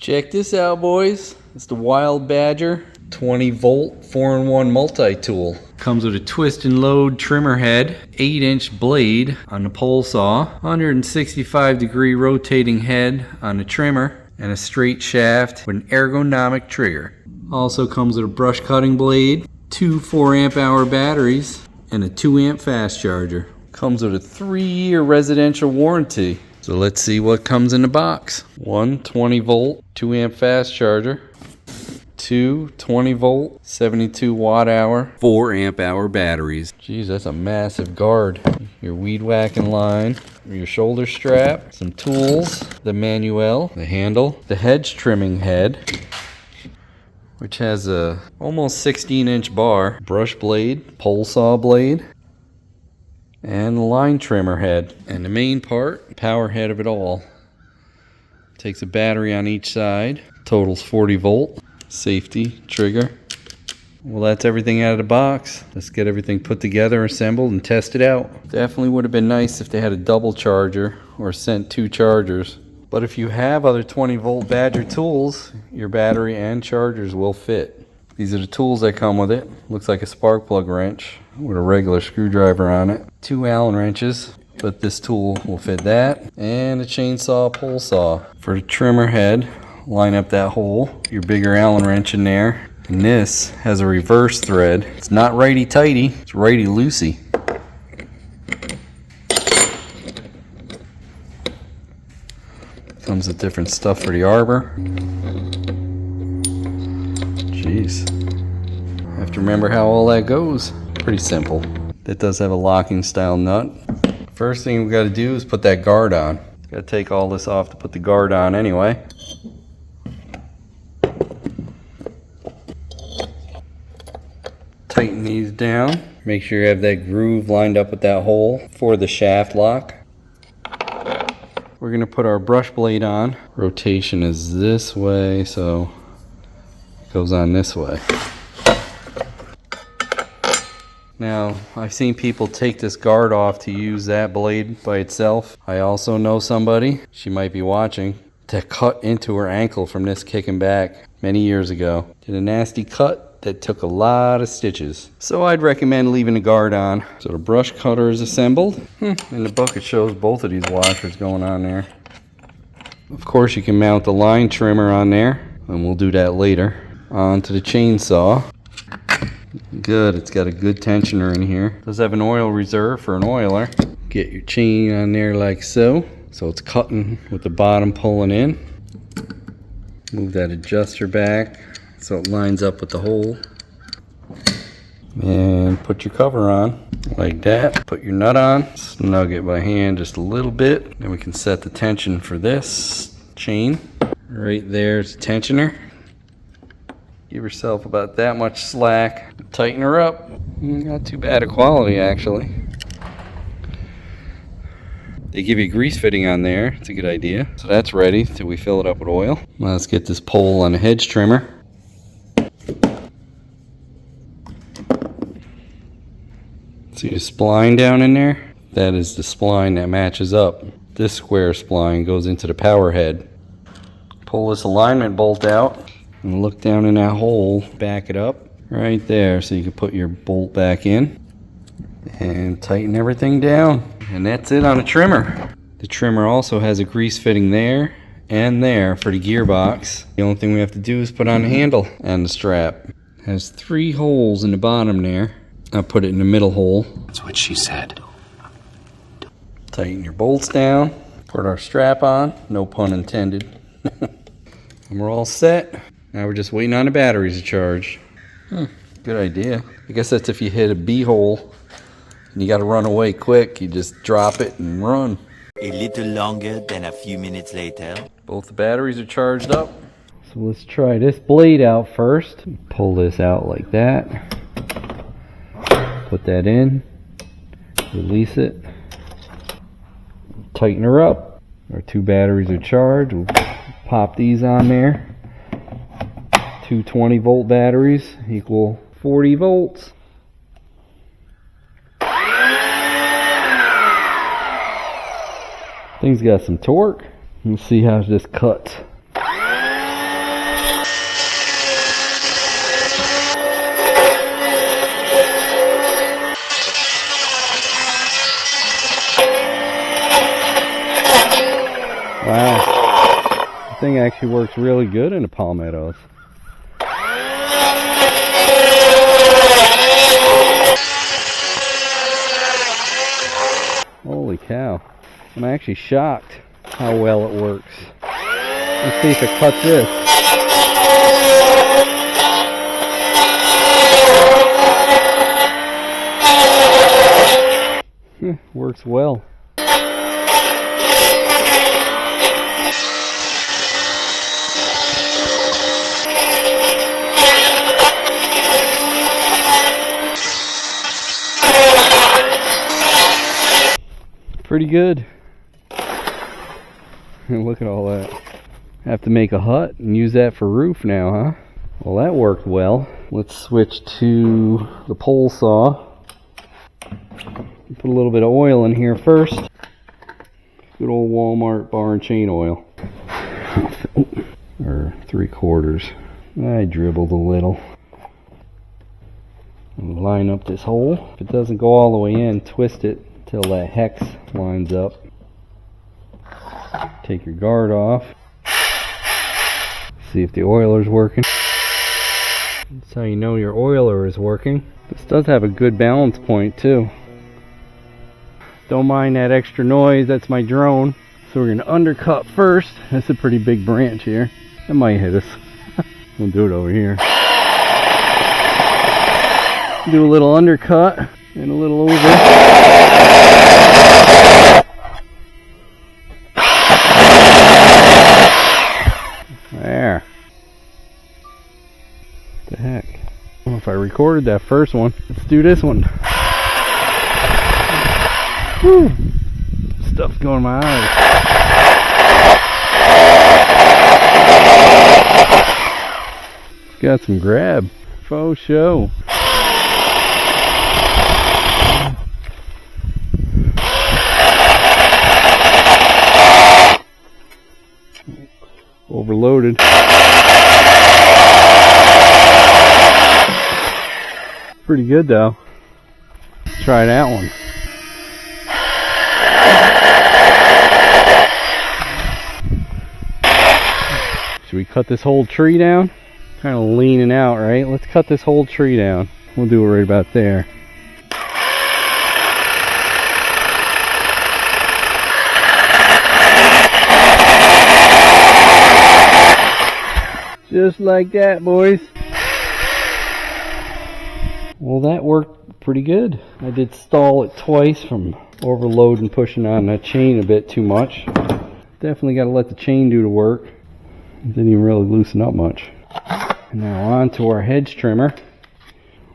Check this out, boys. It's the Wild Badger 20 volt 4-in-1 multi-tool. Comes with a twist and load trimmer head, 8-inch blade on the pole saw, 165 degree rotating head on the trimmer, and a straight shaft with an ergonomic trigger. Also comes with a brush cutting blade, 2 4-amp-hour batteries, and a 2-amp fast charger. Comes with a 3-year residential warranty. So let's see what comes in the box. 1 20 volt 2-amp fast charger, 2 20 volt 72 watt hour 4-amp-hour batteries. Jeez, that's a massive guard. Your weed whacking line, your shoulder strap, some tools, the manual, the handle, the hedge trimming head, which has a almost 16-inch bar, brush blade, pole saw blade, and the line trimmer head. And the main part, power head of it all. Takes a battery on each side, totals 40 volt, safety, trigger. Well, that's everything out of the box. Let's get everything put together, assembled, and test it out. Definitely would have been nice if they had a double charger or sent 2 chargers. But if you have other 20 volt Badger tools, your battery and chargers will fit. These are the tools that come with it. Looks like a spark plug wrench with a regular screwdriver on it. 2 Allen wrenches, but this tool will fit that. And a chainsaw pole saw. For the trimmer head, line up that hole, your bigger Allen wrench in there. And this has a reverse thread. It's not righty-tighty, it's righty-loosey. Comes with different stuff for the arbor. Jeez. I have to remember how all that goes. Pretty simple. That does have a locking style nut. First thing we got to do is put that guard on. Got to take all this off to put the guard on anyway. Tighten these down. Make sure you have that groove lined up with that hole for the shaft lock. We're going to put our brush blade on. Rotation is this way, so it goes on this way. Now, I've seen people take this guard off to use that blade by itself. I also know somebody, she might be watching, that cut into her ankle from this kicking back many years ago. Did a nasty cut that took a lot of stitches. So I'd recommend leaving the guard on. So the brush cutter is assembled. In the book it shows both of these washers going on there. Of course you can mount the line trimmer on there, and we'll do that later. Onto the chainsaw. Good, it's got a good tensioner in here. Does have an oil reserve for an oiler. Get your chain on there like so. So it's cutting with the bottom pulling in. Move that adjuster back so it lines up with the hole. And put your cover on like that. Put your nut on. Snug it by hand just a little bit. Then we can set the tension for this chain. Right there's the tensioner. Give yourself about that much slack. Tighten her up. Not too bad a quality, actually. They give you a grease fitting on there. It's a good idea. So that's ready till we fill it up with oil. Now let's get this pole on the hedge trimmer. See the spline down in there? That is the spline that matches up. This square spline goes into the power head. Pull this alignment bolt out. And look down in that hole, back it up right there so you can put your bolt back in and tighten everything down. And that's it on a trimmer. The trimmer also has a grease fitting there and there for the gearbox. The only thing we have to do is put on the handle and the strap. It has 3 holes in the bottom there. I'll put it in the middle hole. That's what she said. Tighten your bolts down. Put our strap on, no pun intended. And we're all set. Now we're just waiting on the batteries to charge. Good idea. I guess that's if you hit a bee hole and you got to run away quick. You just drop it and run. A little longer than a few minutes later. Both the batteries are charged up. So let's try this blade out first. Pull this out like that. Put that in. Release it. Tighten her up. Our 2 batteries are charged. We'll pop these on there. 2 20 volt batteries equal 40 volts. Thing's got some torque. Let's see how this cuts. Wow, the thing actually works really good in the palmettos. Holy cow, I'm actually shocked how well it works. Let's see if it cuts this. Works well. Pretty good. And look at all that. Have to make a hut and use that for roof now, huh? Well, that worked well. Let's switch to the pole saw. Put a little bit of oil in here first. Good old Walmart bar and chain oil. Or 3/4. I dribbled a little. And line up this hole. If it doesn't go all the way in, twist it till that hex lines up. Take your guard off. See if the oiler's working. That's how you know your oiler is working. This does have a good balance point too. Don't mind that extra noise, that's my drone. So we're going to undercut first. That's a pretty big branch here. That might hit us. We'll do it over here. Do a little undercut and a little over. There. What the heck? I don't know if I recorded that first one. Let's do this one. Whew. Stuff's going in my eyes. It's got some grab. Faux show. Overloaded. Pretty good though. Let's try that one. Should we cut this whole tree down? Kind of leaning out, right? Let's cut this whole tree down. We'll do it right about there. Just like that, boys. Well, that worked pretty good. I did stall it twice from overloading, pushing on that chain a bit too much. Definitely got to let the chain do the work. It didn't even really loosen up much. And now on to our hedge trimmer,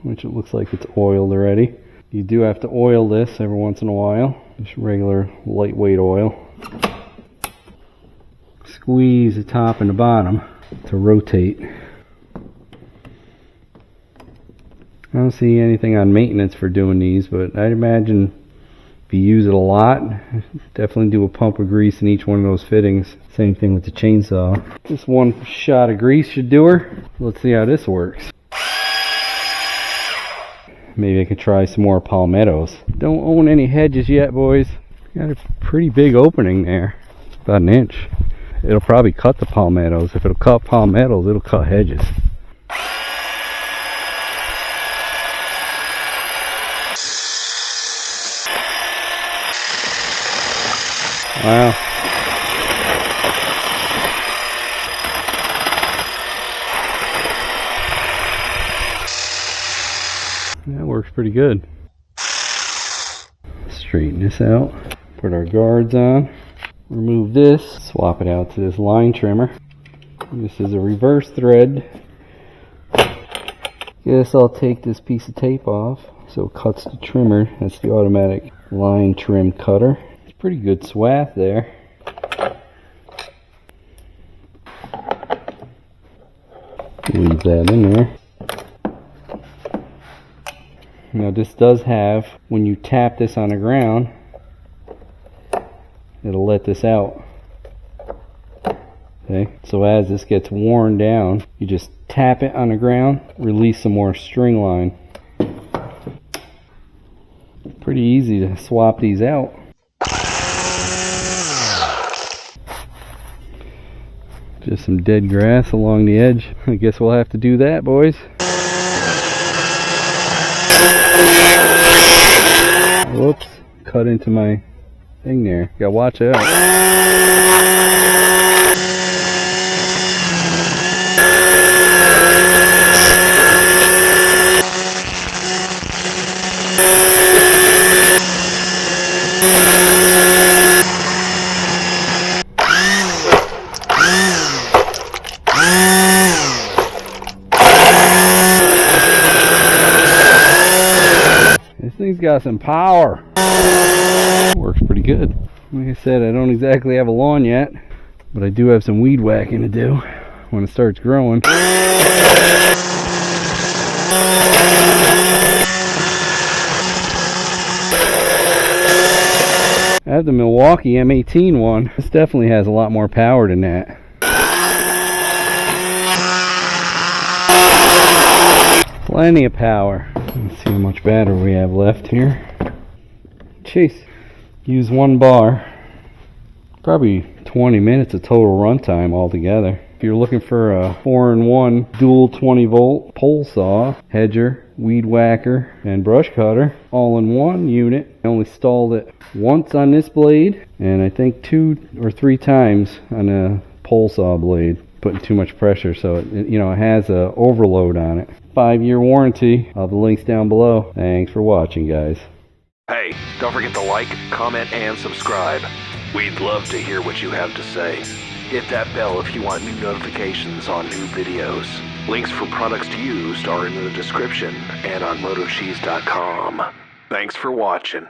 which it looks like it's oiled already. You do have to oil this every once in a while. Just regular lightweight oil. Squeeze the top and the bottom to rotate. I don't see anything on maintenance for doing these, but I'd imagine if you use it a lot, definitely do a pump of grease in each one of those fittings. Same thing with the chainsaw. Just one shot of grease should do her. Let's see how this works. Maybe I could try some more palmettos. Don't own any hedges yet, boys. Got a pretty big opening there. It's about an inch. It'll probably cut the palmettos. If it'll cut palmettos, it'll cut hedges. Wow. That works pretty good. Straighten this out. Put our guards on. Remove this. Swap it out to this line trimmer. This is a reverse thread. Guess I'll take this piece of tape off so it cuts the trimmer. That's the automatic line trim cutter. It's a pretty good swath there. Leave that in there. Now this does have, when you tap this on the ground, it'll let this out. Okay, so as this gets worn down, you just tap it on the ground, release some more string line. Pretty easy to swap these out. Just some dead grass along the edge. I guess we'll have to do that, boys. Whoops, cut into my thing there. Gotta watch out. This thing's got some power. Works pretty good. Like I said, I don't exactly have a lawn yet, but I do have some weed whacking to do when it starts growing. I have the Milwaukee M18 one. This definitely has a lot more power than that. Plenty of power. Let's see how much battery we have left here. Jeez. Use one bar. Probably 20 minutes of total runtime altogether. If you're looking for a 4-in-1 dual 20-volt pole saw, hedger, weed whacker, and brush cutter, all in one unit. I only stalled it once on this blade, and I think 2 or 3 times on a pole saw blade. Putting too much pressure, so it has a overload on it. 5-year warranty. I'll have the links down below. Thanks for watching, guys. Hey, don't forget to like, comment, and subscribe. We'd love to hear what you have to say. Hit that bell if you want new notifications on new videos. Links for products used are in the description and on MotoCheez.com. Thanks for watching.